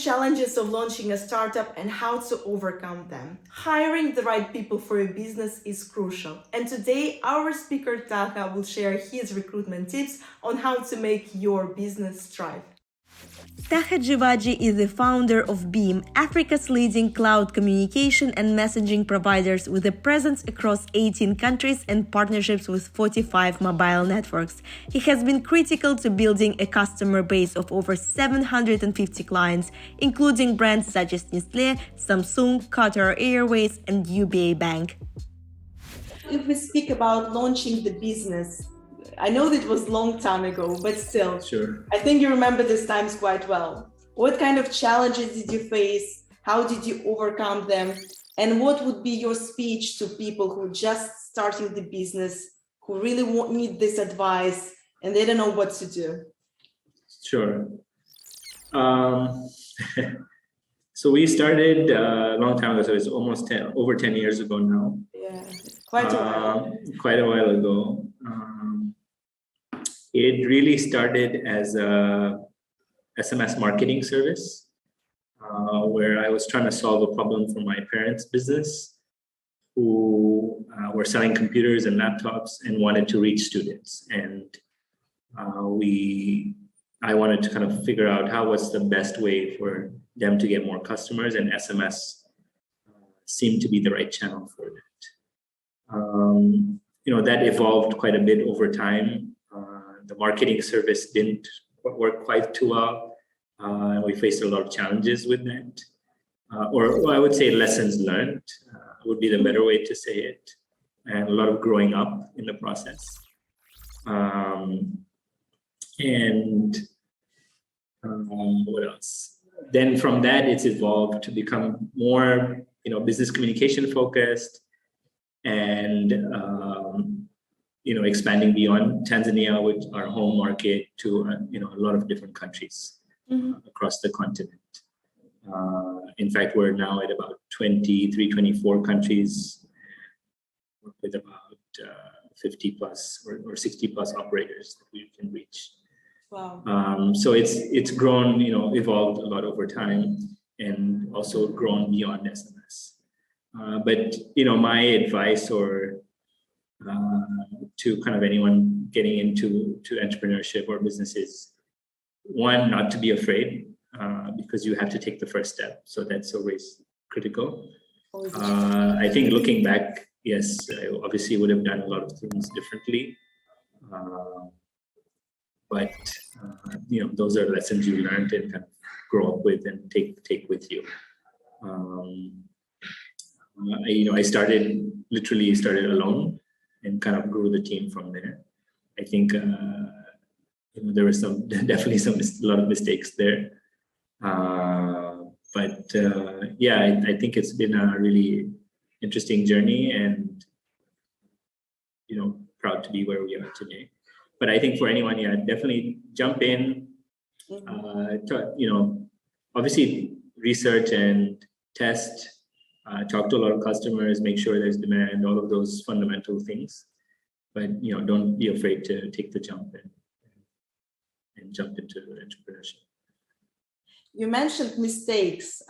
challenges of launching a startup and how to overcome them. Hiring the right people for your business is crucial. And today, our speaker Taha will share his recruitment tips on how to make your business thrive. Taha Jiwaji is the founder of Beem, Africa's leading cloud communication and messaging providers with a presence across 18 countries and partnerships with 45 mobile networks. He has been critical to building a customer base of over 750 clients, including brands such as Nestlé, Samsung, Qatar Airways, and UBA Bank. If we speak about launching the business, I know that it was a long time ago, but still, sure. I think you remember these times quite well. What kind of challenges did you face? How did you overcome them? And what would be your speech to people who are just starting the business, who really need this advice and they don't know what to do? Sure. So we started a long time ago, so it's almost over 10 years ago now. Yeah, quite a while. Quite a while ago. It really started as a SMS marketing service, where I was trying to solve a problem for my parents' business, who were selling computers and laptops and wanted to reach students. And I wanted to kind of figure out what's the best way for them to get more customers, and SMS seemed to be the right channel for that. That evolved quite a bit over time. The marketing service didn't work quite too well. We faced a lot of challenges with that. Or I would say lessons learned would be the better way to say it. And a lot of growing up in the process. What else? Then from that, it's evolved to become more, business communication focused and, expanding beyond Tanzania, which our home market, to a lot of different countries across the continent. In fact, we're now at about 23, 24 countries with about 50 plus or 60 plus operators that we can reach. Wow. So it's grown, evolved a lot over time, and also grown beyond SMS. But my advice to kind of anyone getting into entrepreneurship or businesses, one, not to be afraid, because you have to take the first step. So that's always critical. I think looking back, yes, I obviously would have done a lot of things differently. But those are lessons you learned and kind of grow up with and take with you. I literally started alone and kind of grew the team from there. I think there were definitely a lot of mistakes there. But I think it's been a really interesting journey, and proud to be where we are today. But I think for anyone, definitely jump in. Obviously research and test. Talk to a lot of customers, make sure there's demand, all of those fundamental things. But don't be afraid to take the jump and jump into entrepreneurship. You mentioned mistakes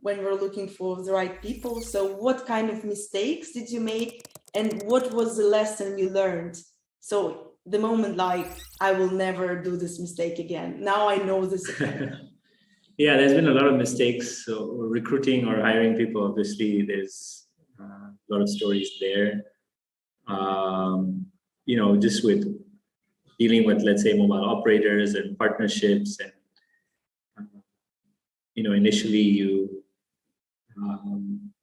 when we're looking for the right people. So what kind of mistakes did you make, and what was the lesson you learned? So the moment I will never do this mistake again. Now I know this again. Yeah, there's been a lot of mistakes. So recruiting or hiring people, obviously, there's a lot of stories there. Just with dealing with, let's say, mobile operators and partnerships, and initially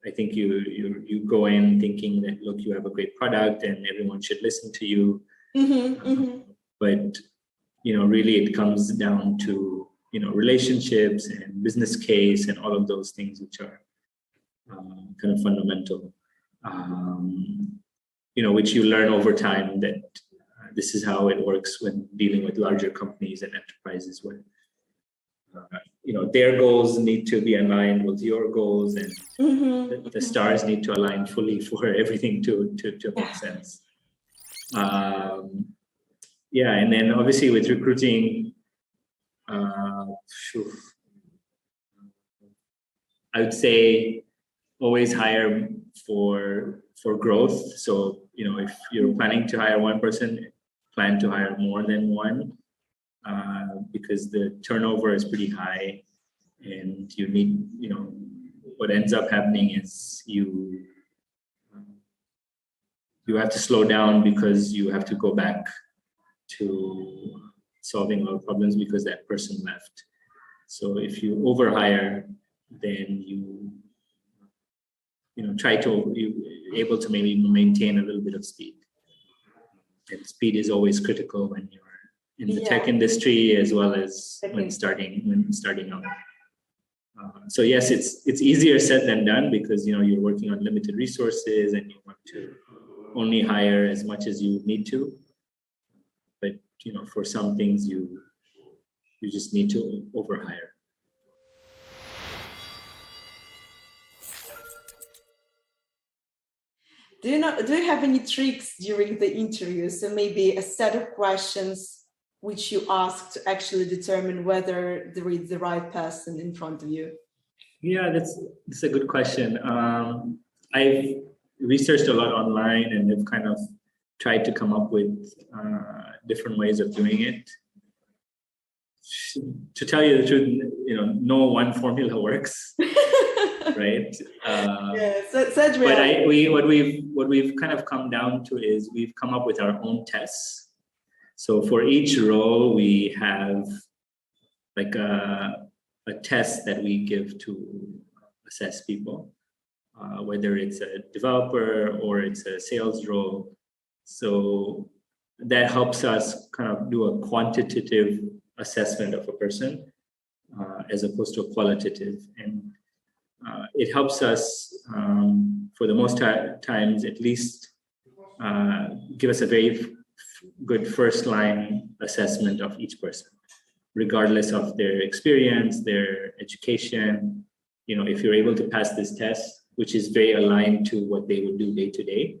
I think you go in thinking that, look, you have a great product and everyone should listen to you. But really it comes down to relationships and business case and all of those things which are kind of fundamental, which you learn over time that this is how it works when dealing with larger companies and enterprises, where their goals need to be aligned with your goals, and the stars need to align fully for everything to make sense. And then obviously with recruiting, I would say always hire for growth. So, if you're planning to hire one person, plan to hire more than one, because the turnover is pretty high, and you need, what ends up happening is you have to slow down because you have to go back to solving a lot of problems because that person left. So if you overhire, then you try to able to maybe maintain a little bit of speed. And speed is always critical when you're in the tech industry, as well as when starting out. So yes, it's easier said than done, because you're working on limited resources and you want to only hire as much as you need to. But for some things you just need to overhire. Do you have any tricks during the interview? So maybe a set of questions which you ask to actually determine whether there is the right person in front of you? Yeah, that's a good question. I've researched a lot online and have kind of tried to come up with different ways of doing it. To tell you the truth, no one formula works, right? That's real. But what we've kind of come down to is we've come up with our own tests. So for each role, we have like a test that we give to assess people, whether it's a developer or it's a sales role. So that helps us kind of do a quantitative assessment of a person, as opposed to a qualitative. And it helps us, for the most times, at least give us a very good first line assessment of each person, regardless of their experience, their education. If you're able to pass this test, which is very aligned to what they would do day to day,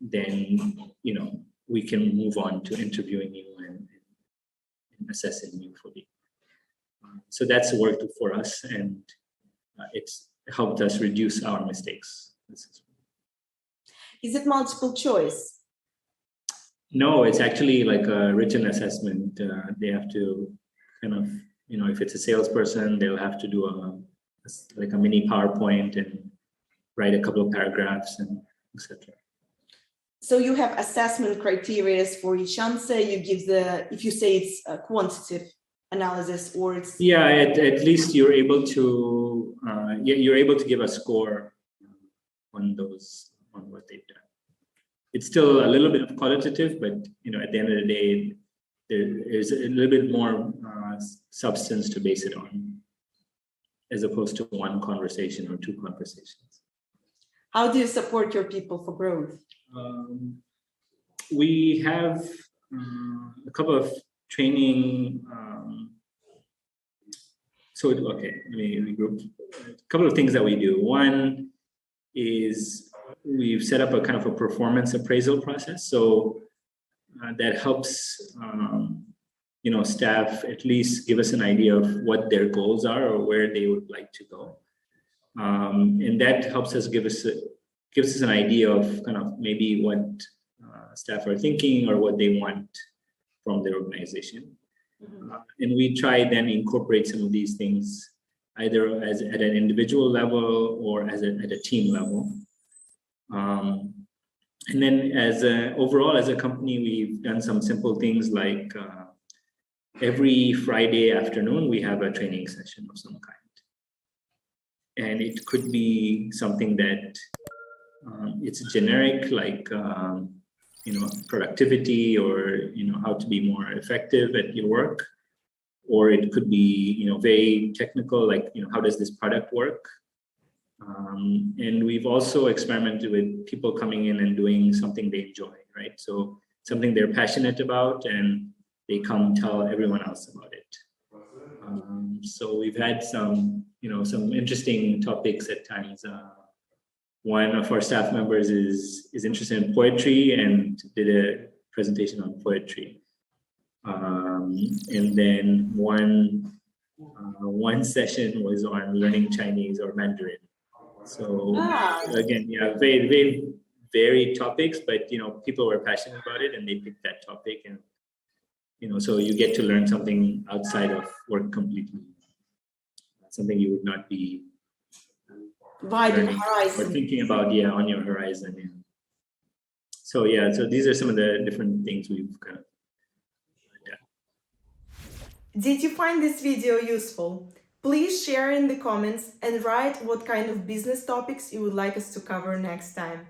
then we can move on to interviewing you and assessing you fully. So that's worked for us, and it's helped us reduce our mistakes. Is it multiple choice? No, it's actually like a written assessment. They have to kind of, if it's a salesperson, they'll have to do a mini PowerPoint and write a couple of paragraphs and etc. So you have assessment criteria for each answer. You give if you say it's a quantitative analysis, or it's at least you're able to give a score on what they've done. It's still a little bit of qualitative, but at the end of the day, there is a little bit more substance to base it on, as opposed to one conversation or two conversations. How do you support your people for growth? We have a couple of training. Let me group a couple of things that we do. One is we've set up a kind of a performance appraisal process. So that helps staff at least give us an idea of what their goals are or where they would like to go. And that helps us gives us an idea of kind of maybe what staff are thinking or what they want from their organization. Mm-hmm. And we try then incorporate some of these things either at an individual level or at a team level. And then overall as a company, we've done some simple things like every Friday afternoon, we have a training session of some kind. And it could be something that it's generic, like productivity or how to be more effective at your work, or it could be very technical, like how does this product work. And we've also experimented with people coming in and doing something they enjoy, right? So something they're passionate about, and they come tell everyone else about it. So we've had some interesting topics at times. One of our staff members is interested in poetry and did a presentation on poetry. And then one One session was on learning Chinese or Mandarin. So again, yeah, very, very varied topics, but people were passionate about it and they picked that topic, and so you get to learn something outside of work completely, something you would not be Widen learning or horizon. thinking about, on your horizon. Yeah. So these are some of the different things we've kind of. Did you find this video useful? Please share in the comments and write what kind of business topics you would like us to cover next time.